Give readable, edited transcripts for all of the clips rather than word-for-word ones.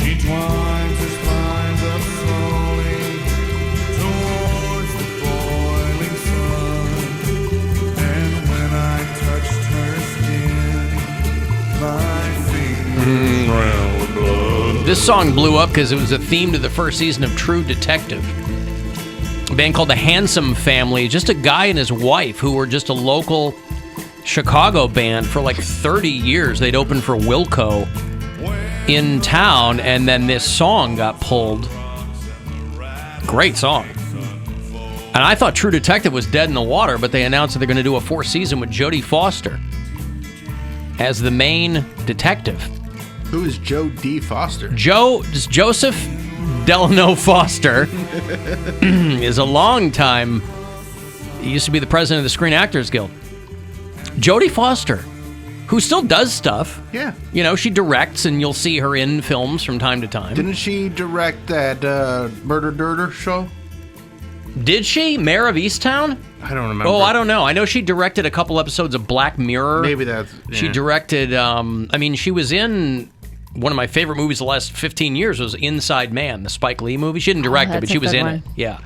Each winds his lines up slowly towards the boiling sun. And when I touched her skin, my fingers ran with blood. This song blew up because it was a theme to the first season of True Detective. A band called the Handsome Family, just a guy and his wife who were just a local Chicago band for like 30 years. They'd opened for Wilco in town, and then this song got pulled. Great song. And I thought True Detective was dead in the water, but they announced that they're going to do a 4th season with Jodie Foster as the main detective. Who is Joe D. Foster? Joseph Delano Foster is a long-time... He used to be the president of the Screen Actors Guild. Jodie Foster, who still does stuff. Yeah. You know, she directs, and you'll see her in films from time to time. Didn't she direct that Murder Dirter show? Did she? Mayor of Easttown? I don't remember. Oh, I don't know. I know she directed a couple episodes of Black Mirror. Maybe that's... Yeah. She directed... she was in... One of my favorite movies the last 15 years was Inside Man, the Spike Lee movie. She didn't direct it, but she was in it. Yeah.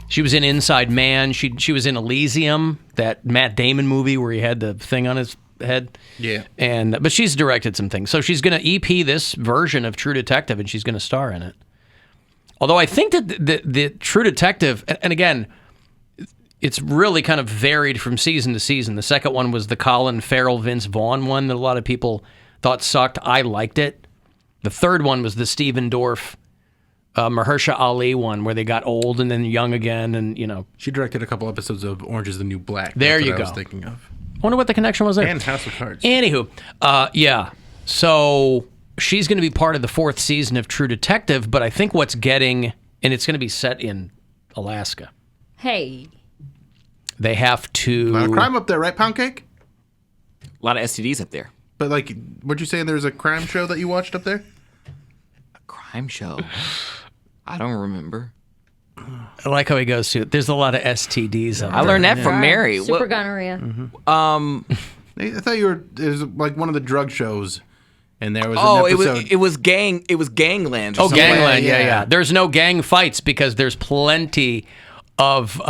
She was in Inside Man. She was in Elysium, that Matt Damon movie where he had the thing on his head. Yeah. But she's directed some things. So she's going to EP this version of True Detective, and she's going to star in it. Although I think that the True Detective, and again, it's really kind of varied from season to season. The second one was the Colin Farrell, Vince Vaughn one that a lot of people thought sucked. I liked it. The third one was the Steven Dorff, Mahershala Ali one, where they got old and then young again, and you know. She directed a couple episodes of Orange Is the New Black. There That's you what go. I was thinking of. Wonder what the connection was there. And House of Cards. Anywho, yeah. So she's going to be part of the 4th season of True Detective, but I think what's getting, and it's going to be set in Alaska. Hey. They have to... A lot of crime up there, right, Poundcake? A lot of STDs up there. But, like, what'd you say? There's a crime show that you watched up there? A crime show? I don't remember. I like how he goes to it. There's a lot of STDs up I there. learned that from Mary. Super gonorrhea. I thought you were... It was like one of the drug shows, and there was an episode... it was Gangland. Or something. Gangland, yeah. There's no gang fights because there's plenty of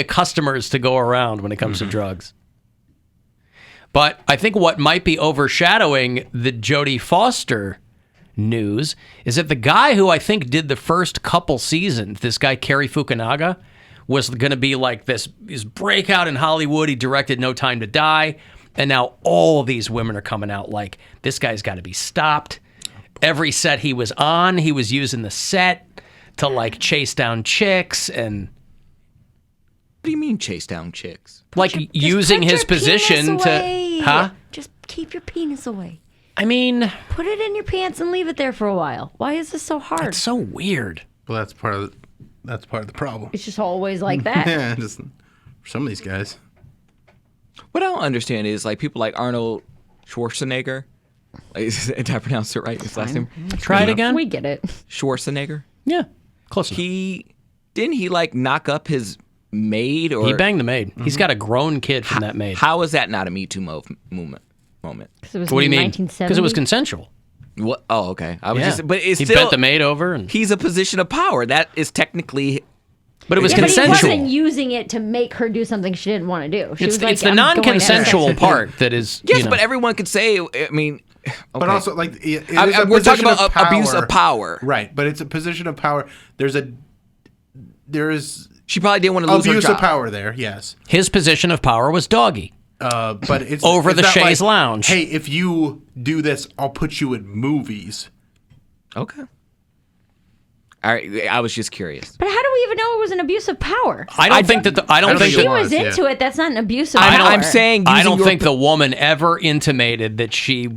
customers to go around when it comes to drugs. But I think what might be overshadowing the Jodie Foster news is that the guy who I think did the first couple seasons, this guy Cary Fukunaga, was going to be like his breakout in Hollywood. He directed No Time to Die, and now all of these women are coming out like, this guy's got to be stopped. Every set he was on, he was using the set to like chase down chicks and... What do you mean chase down chicks? Using his position to... Huh? Just keep your penis away. I mean... Put it in your pants and leave it there for a while. Why is this so hard? It's so weird. Well, that's part of the problem. It's just always like that. Yeah, just for some of these guys. What I don't understand is like people like Arnold Schwarzenegger. Like, did I pronounce it right? His last name? Try it again. We get it. Schwarzenegger. Yeah, close enough. Didn't he like knock up his maid or he banged the maid. He's got a grown kid from that maid. How is that not a Me Too moment? What do you mean? Because it was consensual. What? Oh, okay. I was Yeah. just, but it's he still bent the maid over, and he's a position of power. That is technically. But it was But he consensual. wasn't using it to make her do something she didn't want to do. She was like, It's the "I'm going to have non-consensual sex." part that is. Yes, but everyone could say. I mean, okay. But also, like, we're talking about abuse of power, right? But it's a position of power. There is. She probably didn't want to lose her job. Abuse of power there. Yes. His position of power was doggy. But it's over it's the not chaise like, lounge. Hey, if you do this, I'll put you in movies. Okay. All right, I was just curious. But how do we even know it was an abuse of power? I don't think that. I don't If think she that. was into it, that's not an abuse of power. I'm saying I don't using think the woman ever intimated that she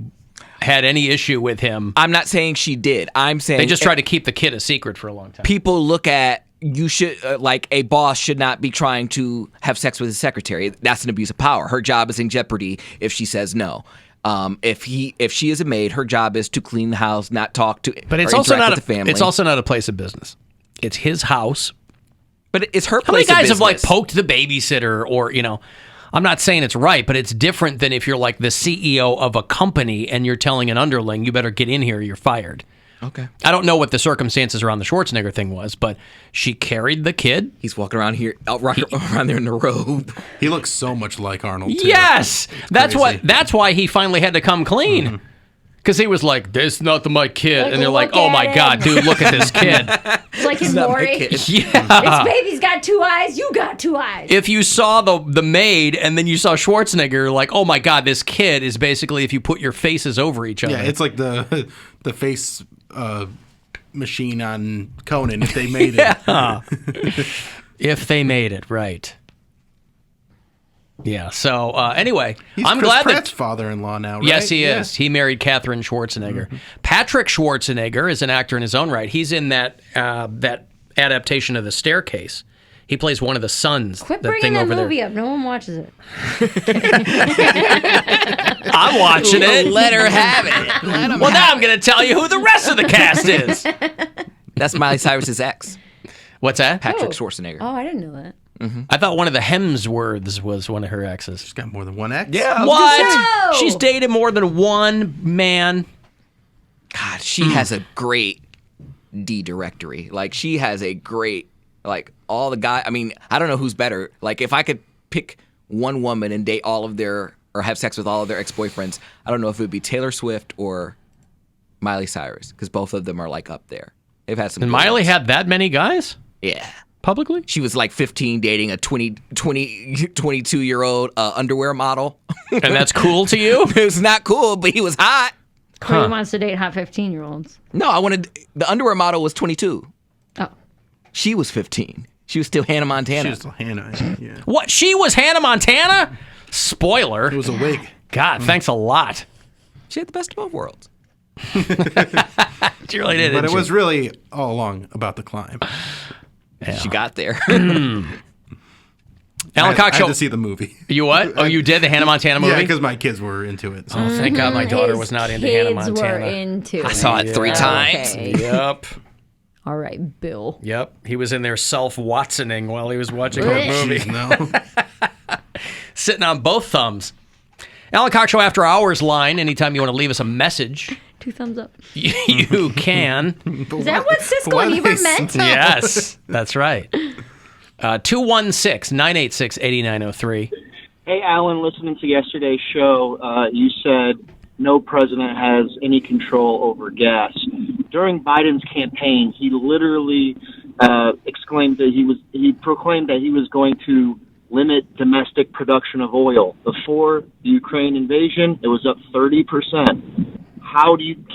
had any issue with him. I'm not saying she did. I'm saying They just tried to keep the kid a secret for a long time. people look at you should like a boss should not be trying to have sex with his secretary. That's an abuse of power. Her job is in jeopardy if she says no. If she is a maid, her job is to clean the house, not talk to. But it's or also interact not with the family. It's also not a place of business. It's his house. But it's her How many place of guys have like business. poked the babysitter, or I'm not saying it's right, but it's different than if you're like the CEO of a company and you're telling an underling, you better get in here, you're fired. Okay. I don't know what the circumstances around the Schwarzenegger thing was, but she carried the kid. He's walking around here, around there in the robe. He looks so much like Arnold, too. Yes, that's crazy. That's why he finally had to come clean. Because he was like, "This is not my kid," Like, and they're like, look "Oh at my him." God, dude, look at this kid." It's like in Not my Maury. kid. Yeah. This baby's got 2 eyes. You got 2 eyes. If you saw the maid and then you saw Schwarzenegger, you're like, "Oh my God, this kid is basically if you put your faces over each other." Yeah, it's like the face machine on Conan, if they made it. If they made it right. Yeah. So anyway, He's I'm Chris glad Pratt's that. father-in-law now, right? Yes, he Yeah. is. He married Katherine Schwarzenegger. Patrick Schwarzenegger is an actor in his own right. He's in that adaptation of The Staircase. He plays one of the sons. Quit that bringing thing that over movie there. up. No one watches it. I'm watching it. Let her have it. Well, now I'm going to tell you who the rest of the cast is. That's Miley Cyrus's ex, What's that? Patrick Oh. Schwarzenegger. Oh, I didn't know that. I thought one of the Hemsworths was one of her exes. She's got more than one ex. Yeah. What? No! She's dated more than one man. God, she has a great D directory. Like, she has a great, like, all the guy. I mean, I don't know who's better. Like, if I could pick one woman and date all of their, or have sex with all of their ex-boyfriends, I don't know if it would be Taylor Swift or Miley Cyrus, because both of them are, like, up there. They've had some. And good Miley ones. had that many guys Yeah. publicly? She was like 15 dating a 22-year-old underwear model. And that's cool to you? It was not cool, but he was hot. Corey wants to date hot 15-year-olds. No, I wanted, the underwear model was 22. Oh. She was 15. She was still Hannah Montana. She was Hannah. Yeah. What? She was Hannah Montana? Spoiler. It was a wig. God, thanks a lot. She had the best of both worlds. She really did. But didn't it was she? really all along about the climb. She got there. Alan Cox I Show. had to see the movie. You what? Oh, you did the Hannah Montana movie? Yeah, because my kids were into it. So. Oh, thank God my daughter His was not into Hannah kids Montana. were into I saw it 3 times. Okay. Yep. All right, Bill. Yep. He was in there self-Watsoning while he was watching the Blech. movie. Jeez, no. Sitting on both thumbs. Alan Cox Show After Hours line. Anytime you want to leave us a message, 2 thumbs up. you can. Is that what Siskel why and they Ebert meant? Yes, that's right. 216-986-8903. Hey, Alan, listening to yesterday's show, you said no president has any control over gas. During Biden's campaign, he literally proclaimed that he was going to limit domestic production of oil. Before the Ukraine invasion, it was up 30%.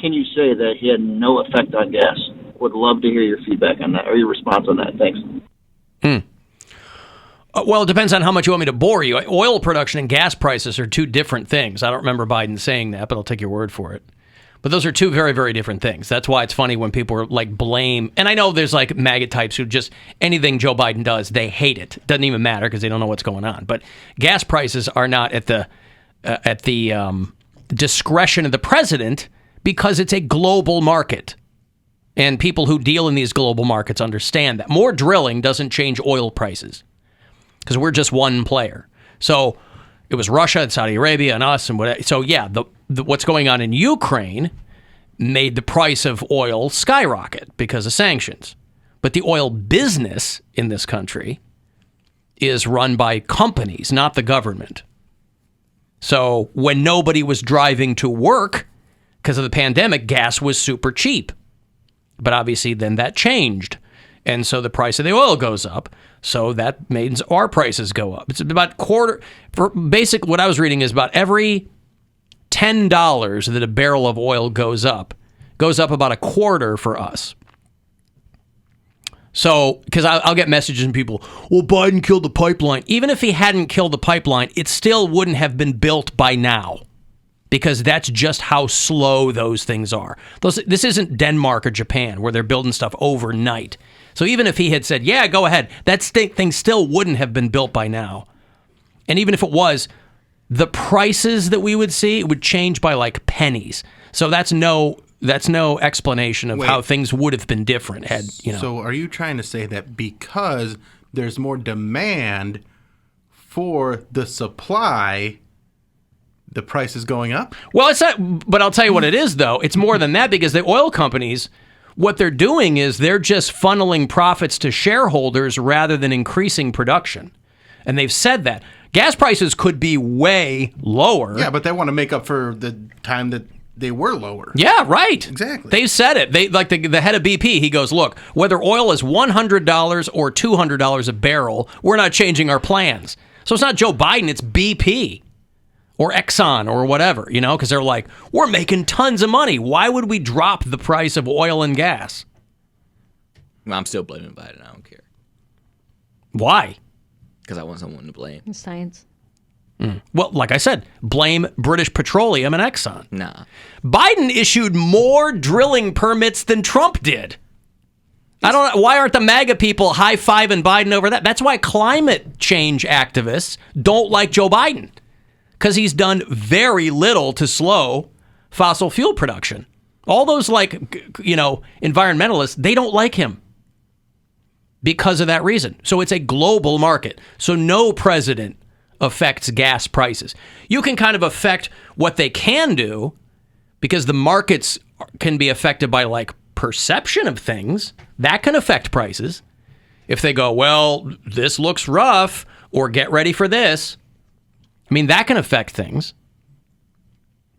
Can you say that he had no effect on gas? Would love to hear your feedback on that, or your response on that. Thanks. Well, it depends on how much you want me to bore you. Oil production and gas prices are two different things. I don't remember Biden saying that, but I'll take your word for it. But those are two very, very different things. That's why it's funny when people are like blame. And I know there's like MAGA types who just anything Joe Biden does, they hate it. Doesn't even matter because they don't know what's going on. But gas prices are not at the discretion of the president because it's a global market. And people who deal in these global markets understand that. More drilling doesn't change oil prices because we're just one player. So it was Russia and Saudi Arabia and us and whatever. So yeah, what's going on in Ukraine made the price of oil skyrocket because of sanctions. But the oil business in this country is run by companies, not the government. So when nobody was driving to work because of the pandemic, gas was super cheap. But obviously then that changed. And so the price of the oil goes up. So that means our prices go up. It's about basic, what I was reading is about every $10 that a barrel of oil goes up about a quarter for us. So, because I'll get messages from people, well, Biden killed the pipeline. Even if he hadn't killed the pipeline, it still wouldn't have been built by now. Because that's just how slow those things are. This isn't Denmark or Japan where they're building stuff overnight. So even if he had said, yeah, go ahead, that thing still wouldn't have been built by now. And even if it was, the prices that we would see would change by like pennies. So that's no explanation of how things would have been different had, So are you trying to say that because there's more demand for the supply, the price is going up? Well, it's not, but I'll tell you what it is, though. It's more than that, because the oil companies, what they're doing is they're just funneling profits to shareholders rather than increasing production. And they've said that. Gas prices could be way lower. Yeah, but they want to make up for the time that they were lower. Yeah, right. Exactly. They said it. They like the head of BP, he goes, look, whether oil is $100 or $200 a barrel, we're not changing our plans. So it's not Joe Biden, it's BP or Exxon or whatever, because they're like, we're making tons of money. Why would we drop the price of oil and gas? I'm still blaming Biden. I don't care. Why? Because I want someone to blame. Science. Well, like I said, blame British Petroleum and Exxon. Nah. Biden issued more drilling permits than Trump did. I don't know. Why aren't the MAGA people high-fiving Biden over that? That's why climate change activists don't like Joe Biden, because he's done very little to slow fossil fuel production. All those, environmentalists, they don't like him because of that reason. So it's a global market. So no president affects gas prices. You can kind of affect what they can do, because the markets can be affected by perception of things. That can affect prices. If they go, well, this looks rough, or get ready for this. I mean, that can affect things.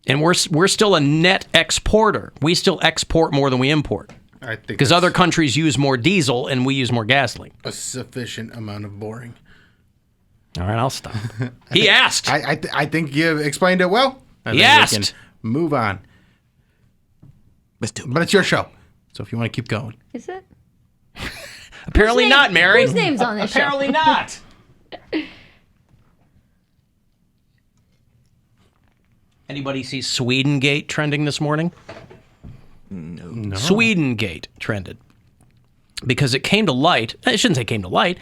And we're still a net exporter. We still export more than we import. I think because other countries use more diesel and we use more gasoline. A sufficient amount of boring. All right, I'll stop. He asked. I think you explained it well. He asked. We can move on. Let's do it. But it's your show, so if you want to keep going. Is it? Apparently Whose not, name- Mary. Whose name's on this show? Apparently not. Anybody see Swedengate trending this morning? No. Swedengate trended because it came to light. I shouldn't say came to light,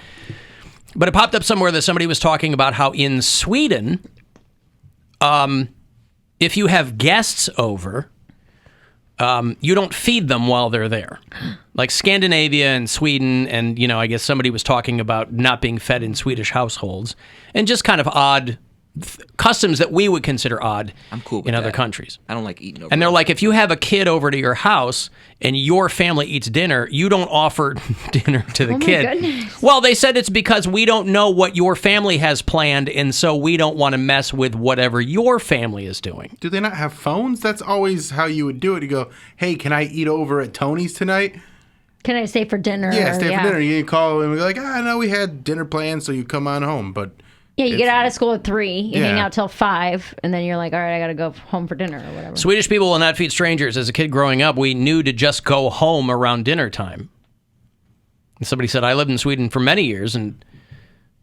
but it popped up somewhere that somebody was talking about how in Sweden, if you have guests over, you don't feed them while they're there. Like Scandinavia and Sweden, and I guess somebody was talking about not being fed in Swedish households, and just kind of odd customs that we would consider odd I'm cool with in other that. countries. I don't like eating over. And they're like, if you have a kid over to your house and your family eats dinner, you don't offer dinner to the Oh my kid. goodness. Well, they said it's because we don't know what your family has planned, and so we don't want to mess with whatever your family is doing. Do they not have phones? That's always how you would do it. You go, hey, can I eat over at Tony's tonight? Can I stay for dinner? Yeah, or- stay for dinner. You call and be like, no, we had dinner plans, so you come on home. But Yeah, you get out of school at 3, you hang Yeah. out till 5, and then you're like, all right, I got to go home for dinner or whatever. Swedish people will not feed strangers. As a kid growing up, we knew to just go home around dinner time. And somebody said, I lived in Sweden for many years, and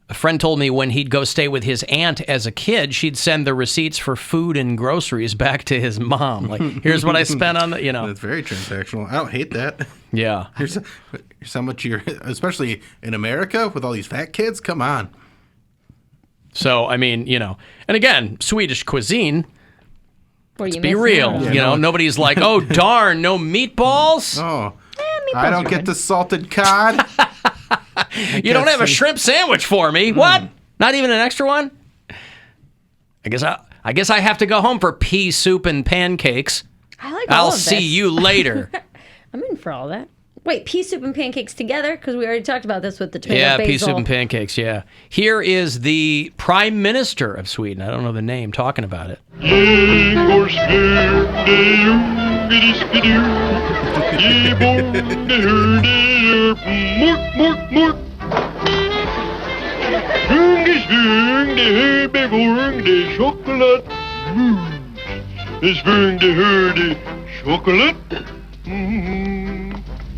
a friend told me when he'd go stay with his aunt as a kid, she'd send the receipts for food and groceries back to his mom. Like, here's what I spent on the, that's very transactional. I don't hate that. Yeah. Here's how much especially in America with all these fat kids. Come on. So, I mean, and again, Swedish cuisine, Were you be missing real. out? Yeah, no. Nobody's like, oh, darn, no meatballs. Oh, meatballs I don't are get good. the salted cod. You don't have a shrimp sandwich for me. What? Not even an extra one? I guess I have to go home for pea soup and pancakes. I like all I'll of this. see you later. I'm in for all that. Wait, pea soup and pancakes together? Because we already talked about this with the tomato Yeah, basil. pea soup and pancakes, yeah. Here is the Prime Minister of Sweden. I don't know the name, talking about it.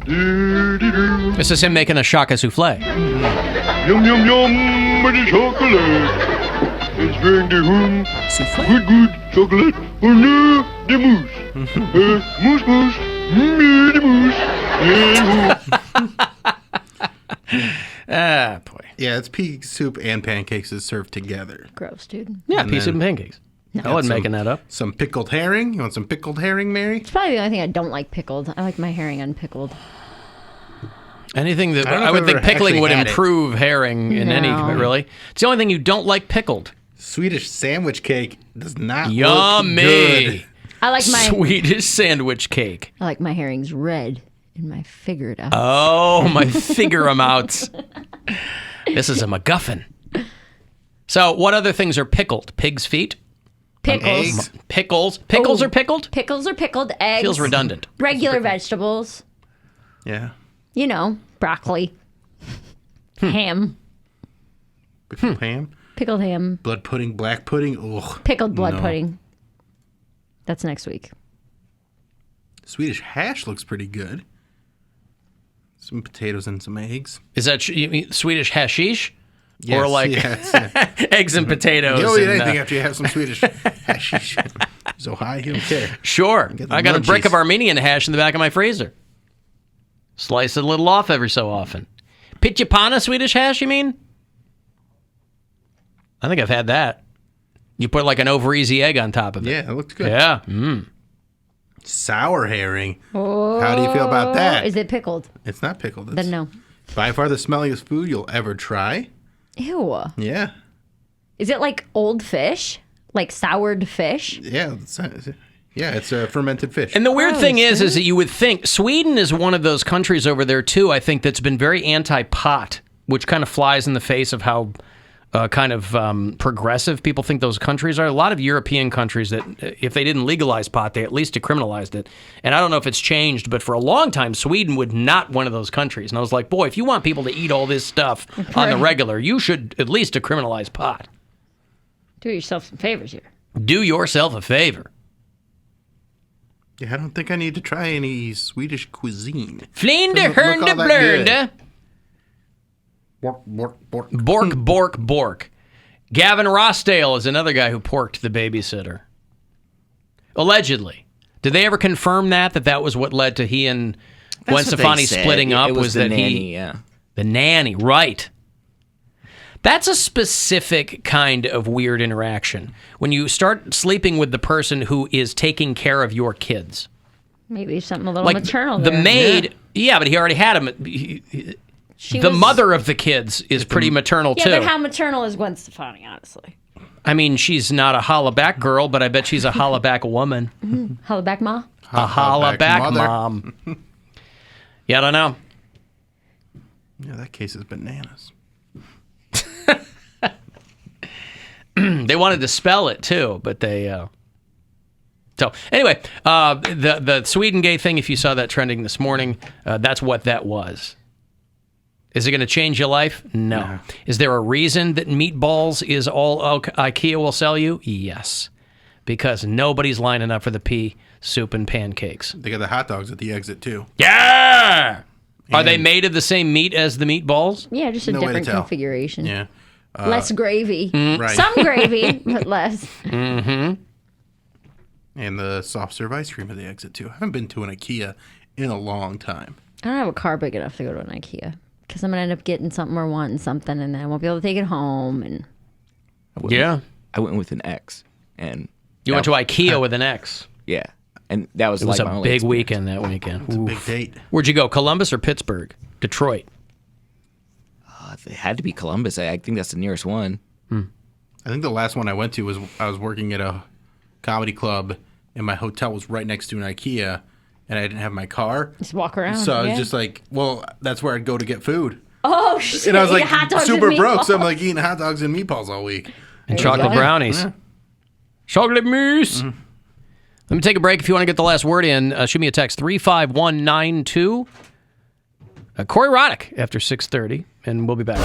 This is him making a shaka souffle. Yum yum yum with the chocolate. It's very the hum. Good chocolate. Oh no, the moose. Moose moose. The moose. Ah, boy. Yeah, it's pea soup and pancakes is served together. Gross, dude. Yeah, pea soup and pancakes. I wasn't some- making that up. Some pickled herring. You want some pickled herring, Mary? It's probably the only thing I don't like pickled. I like my herring unpickled. Anything that I don't know I if would I've think ever pickling actually would had it. improve herring in any, No. really. It's the only thing you don't like pickled. Swedish sandwich cake does not look Yummy. good. I like my Swedish sandwich cake. I like my herrings red and my figured out. Oh, my figure 'em outs. This is a MacGuffin. So, what other things are pickled? Pig's feet? Pickles. Eggs. Pickles. Pickles Oh. are pickled? Pickles are pickled. Eggs. Feels redundant. Regular vegetables. Yeah. You know, broccoli. Ham. Pickled ham. Pickled ham. Blood pudding, black pudding. Ugh. Pickled blood No. pudding. That's next week. Swedish hash looks pretty good. Some potatoes and some eggs. Is that you mean Swedish hashish? Yes, or like yes. eggs and potatoes? You don't eat and, anything after you have some Swedish hashish. So high, you don't care. Sure. Get the I got a brick munchies. of Armenian hash in the back of my freezer. Slice it a little off every so often. Pitchapana Swedish hash, you mean? I think I've had that. You put like an over easy egg on top of it. Yeah, it looks good. Yeah. Sour herring. How do you feel about that? Is it pickled? It's not pickled. It's Then no. by far the smelliest food you'll ever try. Ew. Yeah. Is it like old fish? Like soured fish? Yeah. It's a fermented fish. And the weird Gross, thing is huh? that you would think Sweden is one of those countries over there too, I think, that's been very anti-pot, which kind of flies in the face of how progressive people think those countries are. A lot of European countries that, if they didn't legalize pot, they at least decriminalized it. And I don't know if it's changed, but for a long time, Sweden would not one of those countries. And I was like, boy, if you want people to eat all this stuff on the regular, you should at least decriminalize pot. Do yourself some favors here. Do yourself a favor. Yeah, I don't think I need to try any Swedish cuisine. Flinde, Doesn't look all hernde, that blernde. good. Bork, bork, bork. Bork, bork, bork. Gavin Rossdale is another guy who porked the babysitter. Allegedly. Did they ever confirm that was what led to he and Gwen That's what they Stefani said. splitting up? It was the that nanny, yeah. The nanny, right. That's a specific kind of weird interaction. When you start sleeping with the person who is taking care of your kids. Maybe something a little Like maternal the there. maid, yeah, but he already had him. She The was- mother of the kids is pretty maternal Yeah, too. but how maternal is Gwen Stefani, honestly? I mean, she's not a hollaback girl, but I bet she's a hollaback woman. Hollaback Ma? A hollaback mother. mom. Yeah, I don't know. Yeah, that case is bananas. They wanted to spell it too, but they. So anyway, the Sweden gay thing. If you saw that trending this morning, that's what that was. Is it going to change your life? No. Is there a reason that meatballs is all IKEA will sell you? Yes, because nobody's lining up for the pea soup and pancakes. They got the hot dogs at the exit too. Yeah. Are they And- made of the same meat as the meatballs? Yeah, just a No way to different tell. configuration. Yeah. Less gravy. Right. Some gravy, but less. And the soft serve ice cream at the exit too. I haven't been to an IKEA in a long time. I don't have a car big enough to go to an IKEA because I'm going to end up getting something or wanting something, and then I won't be able to take it home. And Yeah. I went with an X, and You went to IKEA with an X. yeah, and that was It was like my a only big experience. weekend that weekend. It's a big Oof. date. Where'd you go? Columbus or Pittsburgh? Detroit. It had to be Columbus. I think that's the nearest one. I think the last one I went to was I was working at a comedy club, and my hotel was right next to an IKEA, and I didn't have my car. just walk around. So I was yeah. just like, well, that's where I'd go to get food. oh, shit. And I was eat like hot dogs super and broke, so I'm meatballs. like eating hot dogs and meatballs all week. And chocolate go. brownies. Yeah. Chocolate mousse. Let me take a break. If you want to get the last word in, shoot me a text, 35192. Corey Roddick after 6:30, and we'll be back.